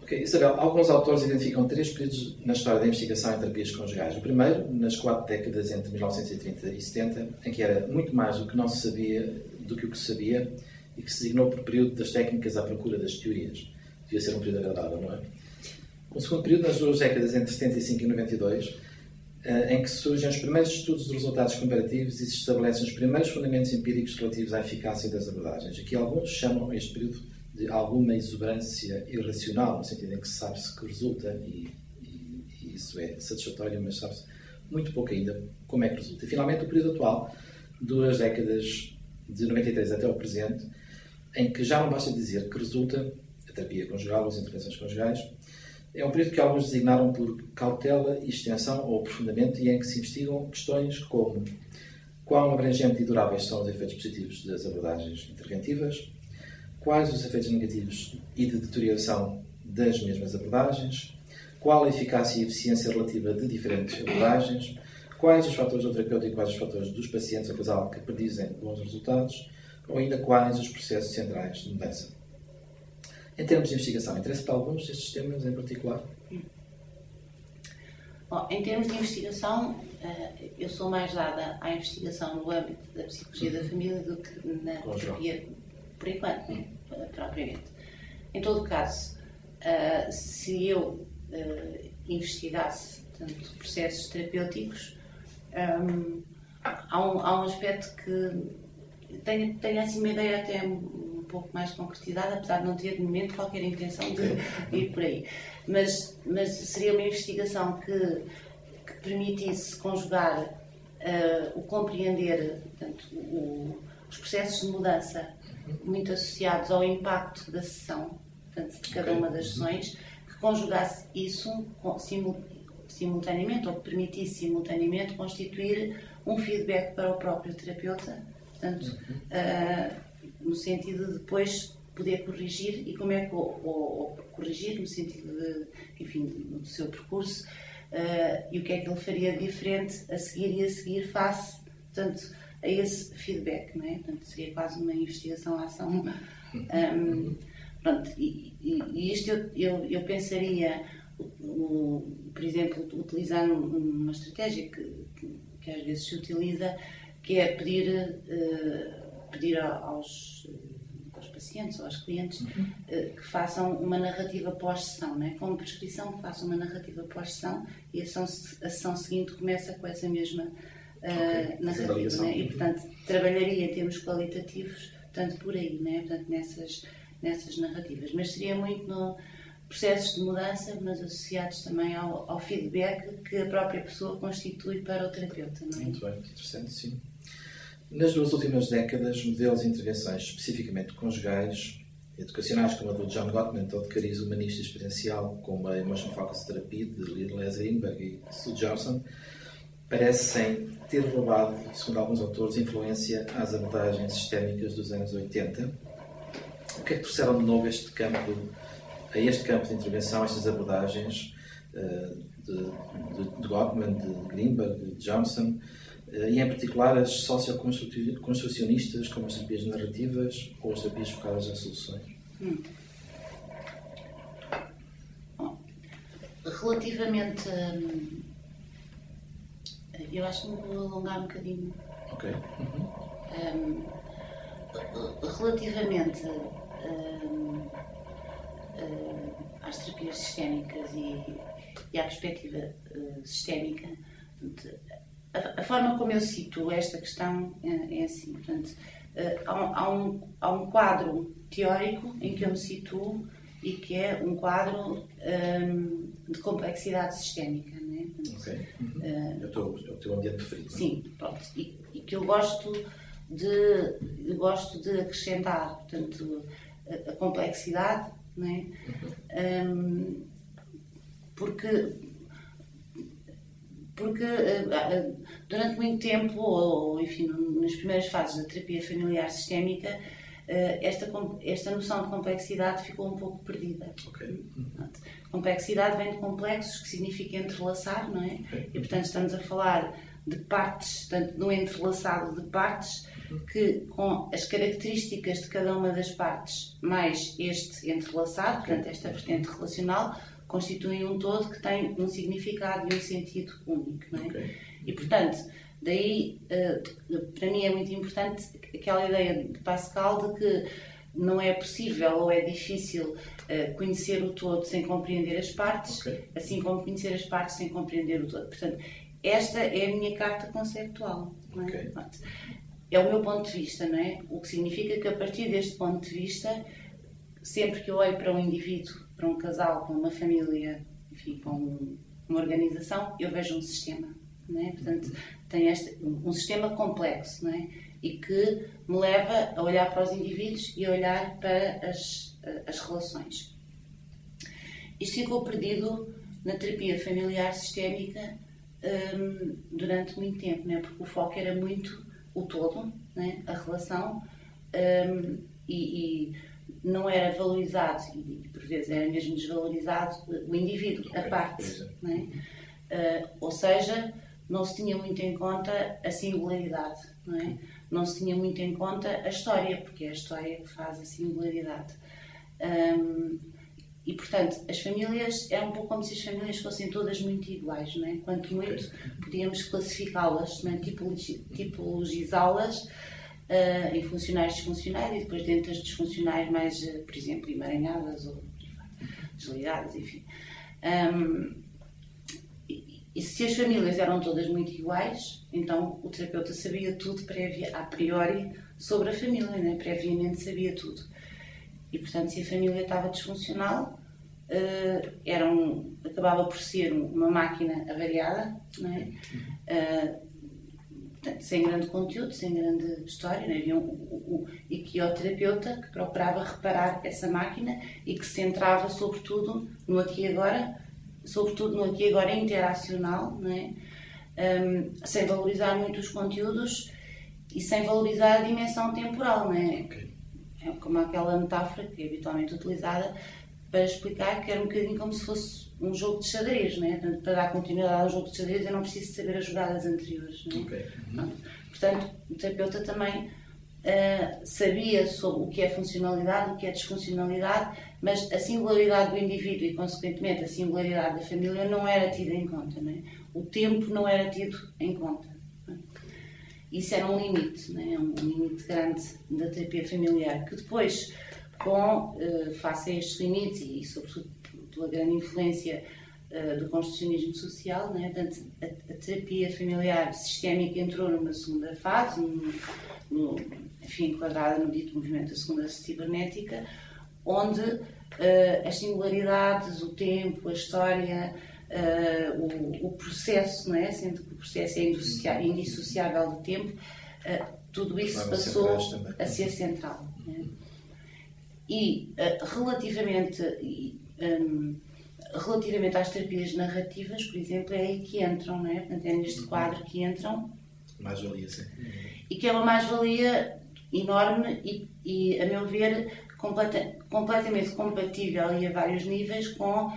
Ok, Isabel, alguns autores identificam 3 períodos na história da investigação em terapias conjugais. O primeiro, nas 4 décadas entre 1930 e 70, em que era muito mais o que não se sabia do que o que se sabia e que se designou por período das técnicas à procura das teorias. Devia ser um período agradável, não é? O segundo período, nas 2 décadas entre 75 e 92, em que surgem os primeiros estudos de resultados comparativos e se estabelecem os primeiros fundamentos empíricos relativos à eficácia das abordagens. Aqui alguns chamam este período de alguma exuberância irracional, no sentido em que sabe-se que resulta, e isso é satisfatório, mas sabe-se muito pouco ainda como é que resulta. E finalmente o período atual, 2 décadas de 93 até o presente, em que já não basta dizer que resulta a terapia conjugal, as intervenções conjugais. É um período que alguns designaram por cautela e extensão ou aprofundamento e em que se investigam questões como quão abrangentes e duráveis são os efeitos positivos das abordagens interventivas, quais os efeitos negativos e de deterioração das mesmas abordagens, qual a eficácia e eficiência relativa de diferentes abordagens, quais os fatores do terapeuta e quais os fatores dos pacientes ou casal que predizem bons resultados, ou ainda quais os processos centrais de mudança. Em termos de investigação, interessa-te alguns destes temas em particular? Bom, em termos de investigação, eu sou mais dada à investigação no âmbito da psicologia da família do que na terapia, por enquanto, propriamente. Em todo caso, se eu investigasse tanto processos terapêuticos, há um aspecto que tenho assim uma ideia até um pouco mais concretizada, apesar de não ter de momento qualquer intenção de ir por aí. Mas seria uma investigação que permitisse conjugar o compreender, portanto, os processos de mudança muito associados ao impacto da sessão, portanto, de cada uma das sessões, que conjugasse isso simultaneamente, ou que permitisse simultaneamente constituir um feedback para o próprio terapeuta, portanto, no sentido de depois poder corrigir, e como é que ou corrigir no sentido de, enfim, do seu percurso, e o que é que ele faria diferente a seguir face, portanto, a esse feedback, não é? Portanto, seria quase uma investigação-ação. Pronto, e isto eu pensaria, por exemplo, utilizando uma estratégia que às vezes se utiliza, que é pedir aos pacientes ou aos clientes que façam uma narrativa pós-sessão, não é? Como prescrição, que façam uma narrativa pós-sessão, e a sessão seguinte começa com essa mesma narrativa, não é? E, portanto, trabalharia em termos qualitativos, portanto, por aí, não é? Portanto, nessas narrativas. Mas seria muito no processos de mudança, mas associados também ao feedback que a própria pessoa constitui para o terapeuta, não é? Muito bem, interessante, sim. Nas 2 últimas décadas, modelos de intervenções especificamente conjugais, educacionais, como a do John Gottman, ou de cariz humanista e experiencial, como a Emotion Focus Therapy, de Leslie Greenberg e Sue Johnson, parecem ter roubado, segundo alguns autores, influência às abordagens sistémicas dos anos 80. O que é que trouxeram de novo a este campo de intervenção, estas abordagens de Gottman, de Greenberg, de Johnson, e em particular as socioconstrucionistas, como as terapias narrativas ou as terapias focadas em soluções? Relativamente, eu acho que me vou alongar um bocadinho. Ok. Relativamente às terapias sistémicas e à perspectiva sistémica, a forma como eu situo esta questão é assim, portanto, há um quadro teórico em que eu me situo e que é um quadro de complexidade sistémica, não é? Ok. É o teu ambiente preferido. Sim, pronto. E que eu gosto de acrescentar, portanto, a complexidade, não é? Porque durante muito tempo, ou enfim, nas primeiras fases da terapia familiar sistémica, esta noção de complexidade ficou um pouco perdida. Okay. Complexidade vem de complexos, que significa entrelaçar, não é? Okay. E, portanto, estamos a falar de partes, portanto, no entrelaçado de partes, que com as características de cada uma das partes, mais este entrelaçado, portanto esta vertente relacional, constituem um todo que tem um significado e um sentido único, não é? E portanto, daí, para mim é muito importante aquela ideia de Pascal de que não é possível ou é difícil conhecer o todo sem compreender as partes, assim como conhecer as partes sem compreender o todo. Portanto, esta é a minha carta conceptual, não é? É o meu ponto de vista, não é? O que significa que a partir deste ponto de vista, sempre que eu olho para um indivíduo, para um casal, para uma família, enfim, para uma organização, eu vejo um sistema, não é? Portanto, tem um sistema complexo, não é? E que me leva a olhar para os indivíduos e a olhar para as relações. Isto ficou perdido na terapia familiar sistémica durante muito tempo, não é? Porque o foco era muito o todo, não é? A relação, e não era valorizado, e por vezes era mesmo desvalorizado, o indivíduo, a parte, não é? Ou seja, não se tinha muito em conta a singularidade, não é? Não se tinha muito em conta a história, porque é a história que faz a singularidade. E, portanto, as famílias, é um pouco como se as famílias fossem todas muito iguais, não é? Quanto muito, podíamos classificá-las, não é? Tipologizá-las em funcionais e disfuncionais, e depois dentro das disfuncionais mais, por exemplo, emaranhadas ou desligadas, enfim. E se as famílias eram todas muito iguais, então o terapeuta sabia tudo a priori sobre a família, né? Previamente sabia tudo. E, portanto, se a família estava disfuncional, acabava por ser uma máquina avariada, não é? Portanto, sem grande conteúdo, sem grande história, não é? Havia o equioterapeuta que procurava reparar essa máquina e que se centrava sobretudo no aqui e agora, interacional, não é? Sem valorizar muito os conteúdos e sem valorizar a dimensão temporal, não é? É como aquela metáfora que é habitualmente utilizada para explicar que era um bocadinho como se fosse um jogo de xadrez, não é? Portanto, para dar continuidade ao jogo de xadrez eu não preciso saber as jogadas anteriores, não é? Portanto, o terapeuta também sabia sobre o que é funcionalidade, o que é disfuncionalidade, mas a singularidade do indivíduo e, consequentemente, a singularidade da família não era tida em conta, não é? O tempo não era tido em conta. Não é? Isso era um limite, não é? Um limite grande da terapia familiar, que depois, face a estes limites e, sobretudo, pela grande influência do construcionismo social, não é? Portanto, a terapia familiar sistémica entrou numa segunda fase, enfim, enquadrada no dito movimento da segunda cibernética, onde as singularidades, o tempo, a história, o processo, não é? Sendo que o processo é indissociável do tempo, tudo isso passou a ser central. Não é? E relativamente às terapias narrativas, por exemplo, é aí que entram, não é? Portanto, é neste quadro que entram. Mais-valia, sim. E que é uma mais-valia enorme e, a meu ver, completamente compatível e a vários níveis com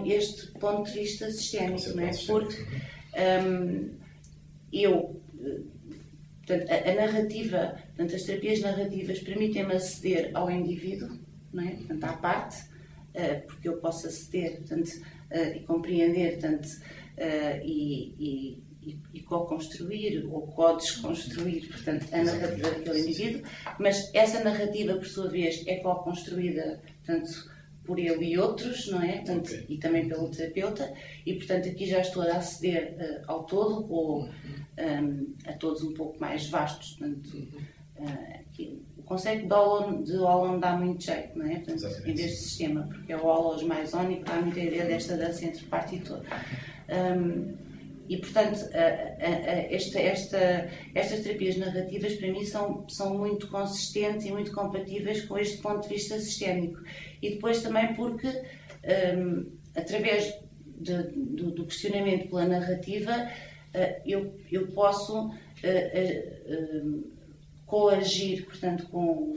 este ponto de vista sistémico, não é? Porque portanto, a narrativa, portanto, as terapias narrativas permitem-me aceder ao indivíduo, não é? Portanto, à parte, porque eu posso aceder, portanto, e compreender, portanto, e co-construir ou co-desconstruir, portanto, a narrativa daquele indivíduo, mas essa narrativa, por sua vez, é co-construída, portanto, por ele e outros, não é? Portanto, e também pelo terapeuta, e, portanto, aqui já estou a aceder ao todo, ou a todos um pouco mais vastos, portanto, aqui, o conceito de holon dá muito jeito, não é? Portanto, em vez de sistema, porque é o holos mais ónico, dá muita ideia desta dança entre parte e todo. E, portanto, estas terapias narrativas, para mim, são muito consistentes e muito compatíveis com este ponto de vista sistémico. E depois também porque, através do questionamento pela narrativa, eu posso coagir, portanto, com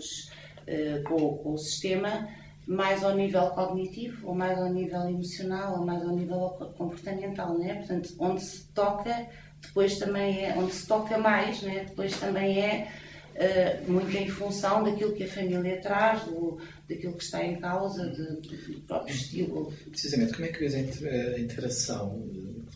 o sistema, mais ao nível cognitivo, ou mais ao nível emocional, ou mais ao nível comportamental, não é? Portanto, onde se toca depois também é onde se toca mais, né? Depois também é muito em função daquilo que a família traz, daquilo que está em causa, do próprio estilo. Precisamente, como é que vês a interação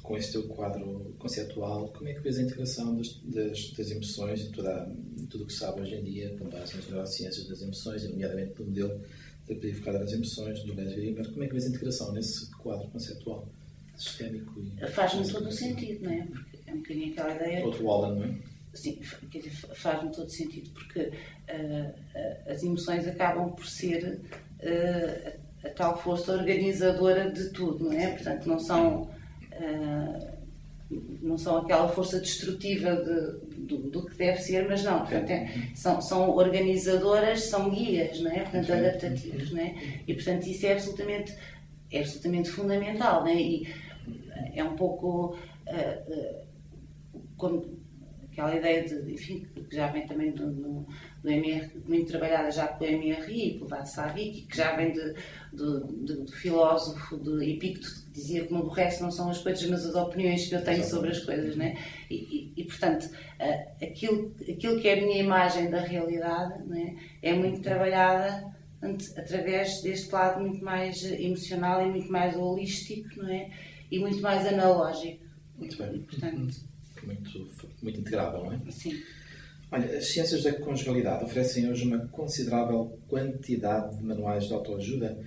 com este teu quadro conceptual? Como é que vês a integração das emoções e tudo o que se sabe hoje em dia, com base nas neurociências das emoções, e nomeadamente do modelo terapia das emoções, do Les Wimmer? Como é que vês a integração nesse quadro conceptual sistémico? Faz-me todo o sentido, não é? Porque é um bocadinho aquela ideia... Outro Wallen, não é? Sim, quer dizer, faz-me todo sentido, porque as emoções acabam por ser a tal força organizadora de tudo, não é? Portanto, não são aquela força destrutiva do que deve ser, mas não, portanto, são organizadoras, são guias, não é? Portanto, adaptativas, não é? E, portanto, isso é absolutamente fundamental, não é? E é um pouco aquela ideia enfim, que já vem também do MR, muito trabalhada já pelo MRI, pelo Václavic, que já vem do filósofo de Epicteto, que dizia que não aborrece não são as coisas, mas as opiniões que eu tenho sobre as coisas, né? E portanto, aquilo que é a minha imagem da realidade, né, é muito trabalhada através deste lado muito mais emocional e muito mais holístico, não é? E muito mais analógico. Muito bem. E, portanto, muito integrável, não é? Sim. Olha, as ciências da conjugalidade oferecem hoje uma considerável quantidade de manuais de autoajuda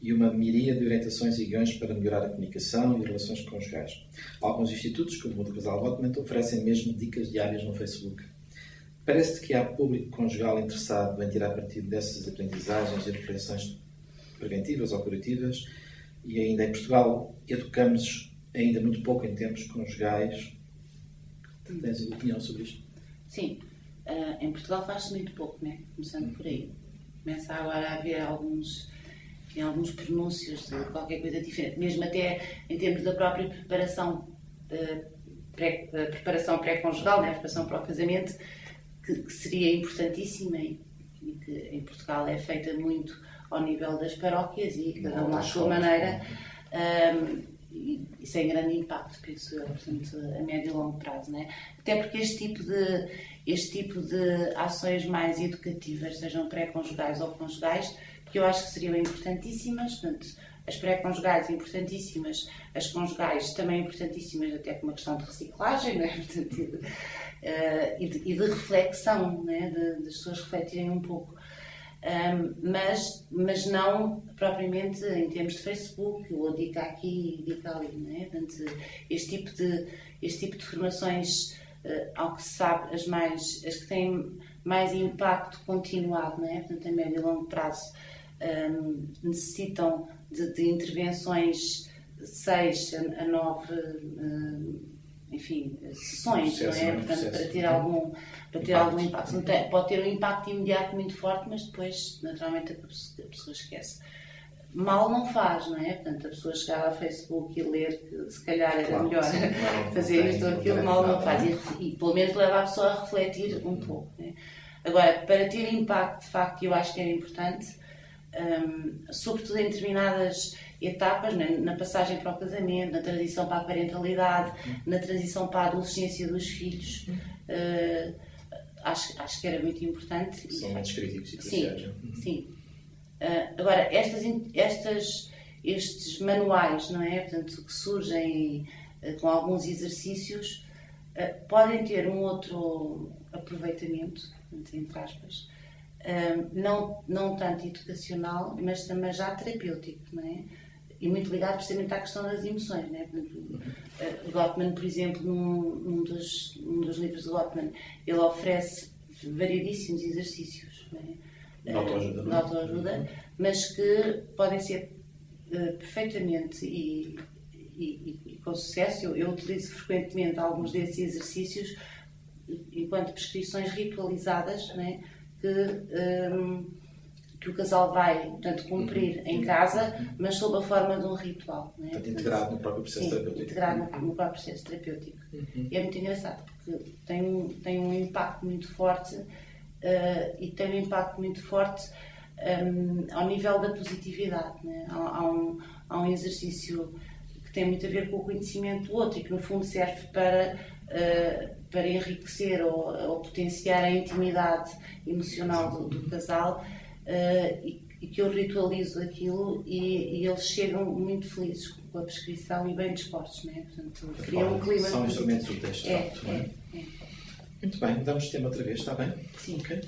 e uma miríade de orientações e guiões para melhorar a comunicação e relações conjugais. Alguns institutos, como o do Casal Gottman, oferecem mesmo dicas diárias no Facebook. Parece-te que há público conjugal interessado em tirar partido dessas aprendizagens e reflexões preventivas ou curativas, e ainda em Portugal educamos ainda muito pouco em termos conjugais. Tens opinião sobre isto? Sim. Em Portugal faz-se muito pouco, né? Começando por aí. Começa agora a haver alguns pronúncios de qualquer coisa diferente, mesmo até em termos da própria preparação pré-conjugal, né? A preparação para o casamento, que seria importantíssima e que em Portugal é feita muito ao nível das paróquias e cada uma à sua maneira. E sem grande impacto, penso eu, portanto, a médio e longo prazo, né? Até porque este tipo de ações mais educativas, sejam pré-conjugais ou conjugais, que eu acho que seriam importantíssimas, portanto, as pré-conjugais importantíssimas, as conjugais também importantíssimas, até por uma questão de reciclagem, né? Portanto, e de reflexão, né? Das pessoas refletirem um pouco. Mas não propriamente em termos de Facebook, ou dica aqui e dica ali, não é? Portanto, este tipo de formações, ao que se sabe, as que têm mais impacto continuado, não é? Portanto, a médio e longo prazo, necessitam de intervenções 6 a 9 enfim, sessões, não é? Portanto, para ter algum impacto. Pode ter um impacto imediato muito forte, mas depois, naturalmente, a pessoa esquece. Mal não faz, não é? Portanto, a pessoa chegar ao Facebook e ler que se calhar era melhor fazer isto ou aquilo, mal não faz. E pelo menos leva a pessoa a refletir um pouco, não é? Agora, para ter impacto, de facto, eu acho que era importante, sobretudo em determinadas etapas, né? Na passagem para o casamento, na transição para a parentalidade, na transição para a adolescência dos filhos, acho que era muito importante. São momentos críticos e cruciais. Sim. Agora, estes manuais, não é? Portanto, que surgem com alguns exercícios, podem ter um outro aproveitamento, entre aspas, não tanto educacional, mas também já terapêutico, não é? E muito ligado precisamente à questão das emoções, não é? Gottman, por exemplo, num dos livros de Gottman, ele oferece variedíssimos exercícios, não é? De autoajuda, mas que podem ser perfeitamente e com sucesso. Eu utilizo frequentemente alguns desses exercícios enquanto prescrições ritualizadas, não é? Que o casal vai, portanto, cumprir em casa, mas sob a forma de um ritual. Não é? Portanto, integrado no próprio processo terapêutico. Integrado no próprio processo terapêutico. E é muito engraçado, porque tem um impacto muito forte e tem um impacto muito forte ao nível da positividade. Né? Há um exercício que tem muito a ver com o conhecimento do outro e que, no fundo, serve para para enriquecer ou potenciar a intimidade emocional do casal, e que eu ritualizo aquilo e eles chegam muito felizes com a prescrição e bem dispostos, não é? Portanto, criam um clima. São instrumentos úteis, de facto, não é? É. Muito bem, damos tema outra vez, está bem? Sim. Okay.